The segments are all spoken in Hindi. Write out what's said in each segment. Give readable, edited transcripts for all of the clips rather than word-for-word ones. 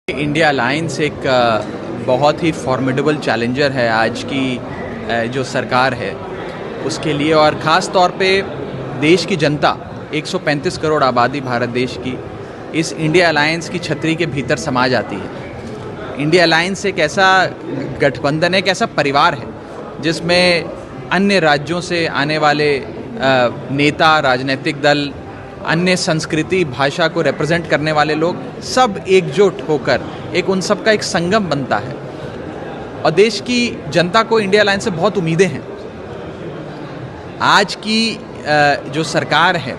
इंडिया अलायंस एक बहुत ही फॉर्मिडेबल चैलेंजर है आज की जो सरकार है उसके लिए, और ख़ास तौर पे देश की जनता 135 करोड़ आबादी भारत देश की इस इंडिया अलायंस की छतरी के भीतर समा जाती है। इंडिया अलायंस एक ऐसा गठबंधन है, एक ऐसा परिवार है जिसमें अन्य राज्यों से आने वाले नेता, राजनीतिक दल, अन्य संस्कृति, भाषा को रिप्रेजेंट करने वाले लोग सब एकजुट होकर एक उन सब का एक संगम बनता है। और देश की जनता को इंडिया अलायंस से बहुत उम्मीदें हैं। आज की जो सरकार है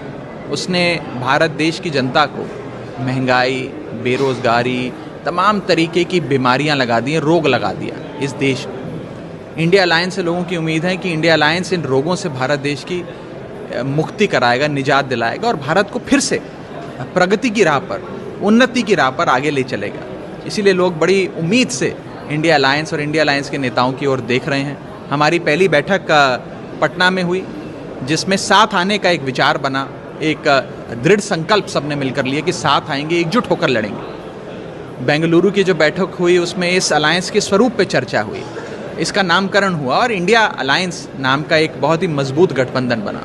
उसने भारत देश की जनता को महंगाई, बेरोज़गारी, तमाम तरीके की बीमारियां लगा दी हैं, रोग लगा दिया इस देश को। इंडिया अलायंस से लोगों की उम्मीद है कि इंडिया अलायंस इन रोगों से भारत देश की मुक्ति कराएगा, निजात दिलाएगा और भारत को फिर से प्रगति की राह पर, उन्नति की राह पर आगे ले चलेगा। इसीलिए लोग बड़ी उम्मीद से इंडिया अलायंस और इंडिया अलायंस के नेताओं की ओर देख रहे हैं। हमारी पहली बैठक पटना में हुई जिसमें साथ आने का एक विचार बना, एक दृढ़ संकल्प सबने मिलकर लिया कि साथ आएंगे, एकजुट होकर लड़ेंगे। बेंगलुरु की जो बैठक हुई उसमें इस अलायंस के स्वरूप पे चर्चा हुई, इसका नामकरण हुआ और इंडिया अलायंस नाम का एक बहुत ही मजबूत गठबंधन बना।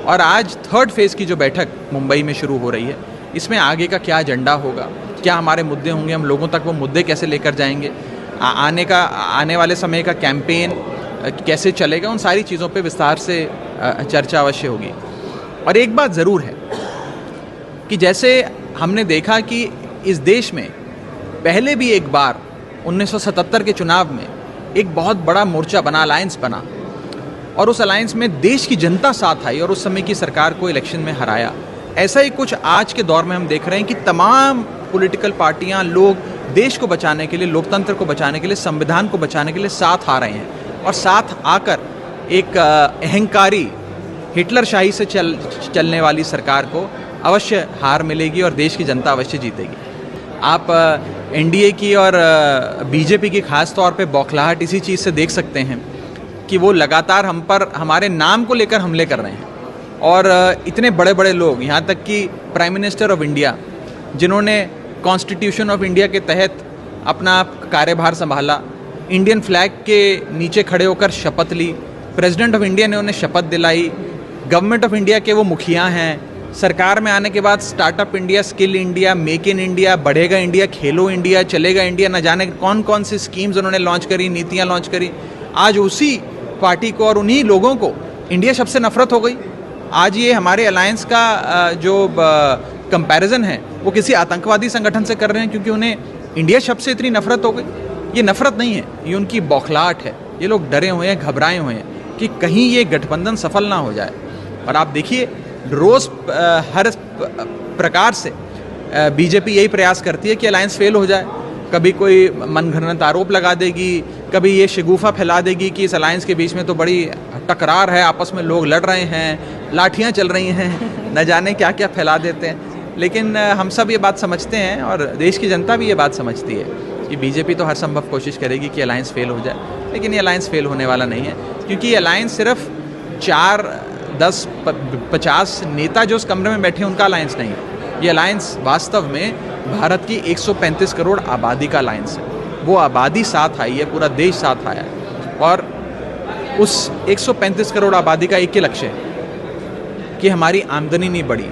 और आज थर्ड फेज़ की जो बैठक मुंबई में शुरू हो रही है, इसमें आगे का क्या एजेंडा होगा, क्या हमारे मुद्दे होंगे, हम लोगों तक वो मुद्दे कैसे लेकर जाएंगे, आने वाले समय का कैंपेन कैसे चलेगा, उन सारी चीज़ों पे विस्तार से चर्चा अवश्य होगी। और एक बात ज़रूर है कि जैसे हमने देखा कि इस देश में पहले भी एक बार 1977 के चुनाव में एक बहुत बड़ा मोर्चा बना, अलायंस बना, और उस अलायंस में देश की जनता साथ आई और उस समय की सरकार को इलेक्शन में हराया। ऐसा ही कुछ आज के दौर में हम देख रहे हैं कि तमाम पॉलिटिकल पार्टियां, लोग देश को बचाने के लिए, लोकतंत्र को बचाने के लिए, संविधान को बचाने के लिए साथ आ रहे हैं। और साथ आकर एक अहंकारी हिटलरशाही से चलने वाली सरकार को अवश्य हार मिलेगी और देश की जनता अवश्य जीतेगी। आप एनडीए की और बीजेपी की खास तौर पे बौखलाहट इसी चीज़ से देख सकते हैं कि वो लगातार हम पर, हमारे नाम को लेकर हमले कर रहे हैं। और इतने बड़े बड़े लोग, यहाँ तक कि प्राइम मिनिस्टर ऑफ इंडिया, जिन्होंने कॉन्स्टिट्यूशन ऑफ इंडिया के तहत अपना कार्यभार संभाला, इंडियन फ्लैग के नीचे खड़े होकर शपथ ली, प्रेसिडेंट ऑफ इंडिया ने उन्हें शपथ दिलाई, गवर्नमेंट ऑफ इंडिया के वो मुखिया हैं, सरकार में आने के बाद startup India, skill India, make in India, बढ़ेगा इंडिया, खेलो इंडिया, चलेगा इंडिया, न जाने कौन कौन सी स्कीम्स उन्होंने लॉन्च करी, नीतियाँ लॉन्च करी। आज उसी पार्टी को और उन्हीं लोगों को इंडिया शब्द से नफरत हो गई। आज ये हमारे अलायंस का जो कंपैरिजन है वो किसी आतंकवादी संगठन से कर रहे हैं क्योंकि उन्हें इंडिया शब्द से इतनी नफरत हो गई। ये नफरत नहीं है, ये उनकी बौखलाहट है। ये लोग डरे हुए हैं, घबराए हुए हैं कि कहीं ये गठबंधन सफल ना हो जाए। और आप देखिए रोज़ हर प्रकार से बीजेपी यही प्रयास करती है कि अलायंस फेल हो जाए। कभी कोई मनगढ़ंत आरोप लगा देगी, कभी ये शगुफा फैला देगी कि इस अलायंस के बीच में तो बड़ी टकरार है, आपस में लोग लड़ रहे हैं, लाठियां चल रही हैं, न जाने क्या क्या फैला देते हैं। लेकिन हम सब ये बात समझते हैं और देश की जनता भी ये बात समझती है कि बीजेपी तो हर संभव कोशिश करेगी कि अलायंस फेल हो जाए, लेकिन ये अलायंस फेल होने वाला नहीं है। क्योंकि ये अलायंस सिर्फ 4, 10, 50 नेता जो उस कमरे में बैठे हैं उनका अलायंस नहीं है। ये अलायंस वास्तव में भारत की 135 करोड़ आबादी का अलायंस है। वो आबादी साथ आई है, पूरा देश साथ आया है। और उस 135 करोड़ आबादी का एक ही लक्ष्य है कि हमारी आमदनी नहीं बढ़ी,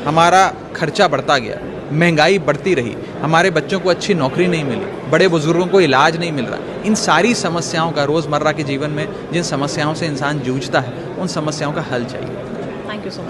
हमारा खर्चा बढ़ता गया, महंगाई बढ़ती रही, हमारे बच्चों को अच्छी नौकरी नहीं मिली, बड़े बुजुर्गों को इलाज नहीं मिल रहा। इन सारी समस्याओं का, रोज़मर्रा के जीवन में जिन समस्याओं से इंसान जूझता है, उन समस्याओं का हल चाहिए। Thank you so much.